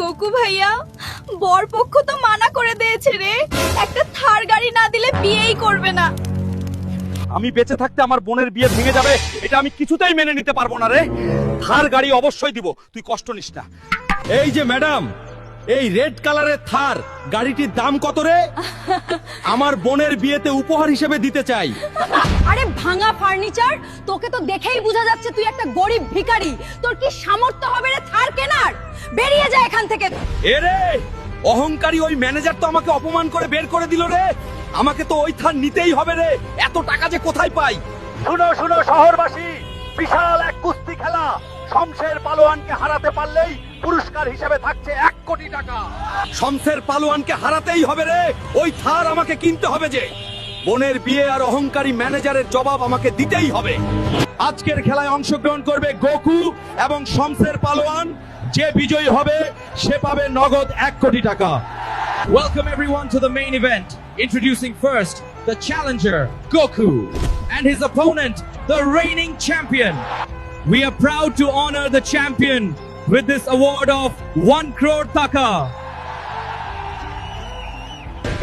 Goku ভাইয়া, বরপক্ষ তো মানা করে দিয়েছে রে, একটা থার গাড়ি না দিলে বিয়েই করবে না। আমি বেঁচে থাকতে আমার বোনের বিয়ে ভেঙে যাবে, এটা আমি কিছুতেই মেনে নিতে পারবো না রে। থার গাড়ি অবশ্যই দিব, তুই কষ্ট নিস না। এই যে ম্যাডাম, এই রেড কালারের থার গাড়িটির দাম কত রে? আমার বোনের বিয়েতে উপহার হিসেবে দিতে চাই। আরে ভাঙা ফার্নিচার, তোকে তো দেখেই বোঝা যাচ্ছে তুই একটা গরিব ভিখারি। তোর কি সামর্থ্য হবে রে থার কেনার? বেরিয়ে যা এখান থেকে। এরে অহংকারী ওই ম্যানেজার তো আমাকে অপমান করে বের করে দিল রে। আমাকে তো ওই থার নিতেই হবে রে, এত টাকা যে কোথায় পাই। শুনো শুনো শহরবাসী, বিশাল এক কুস্তি খেলা, শমশের পালোয়ানকে হারাতে পারলেই পুরস্কার হিসেবে থাকছে 1 কোটি টাকা। শমশের পালোয়ানকে হারাতেই হবে রে, ওই থার আমাকে কিনতে হবে যে। বোনের বিয়ে আর অহংকারী ম্যানেজারের জবাব আমাকে দিতেই হবে। আজকের খেলায় অংশগ্রহণ করবে গোকু এবং শমশের পালোয়ান। যে বিজয়ী হবে সে পাবে নগদ 1 কোটি টাকা। Welcome everyone to the main event. Introducing first, the challenger, Goku, and his opponent, the reigning champion. We are proud to honor the champion with this award of 1 crore taka.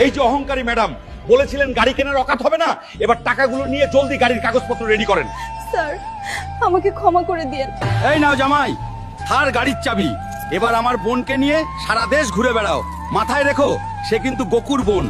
এই যে অহংকারী ম্যাডাম, বলেছিলেন গাড়ি কেনার অকাত হবে না, এবার টাকাগুলো নিয়ে জলদি গাড়ির কাগজপত্র রেডি করেন। স্যার, আমাকে ক্ষমা করে দিন। এই নাও জামাই, থার গাড়ির চাবি। এবার আমার বোনকে নিয়ে সারা দেশ ঘুরে বেড়াও, মাথায় রেখো সে কিন্তু গোকুর বোন।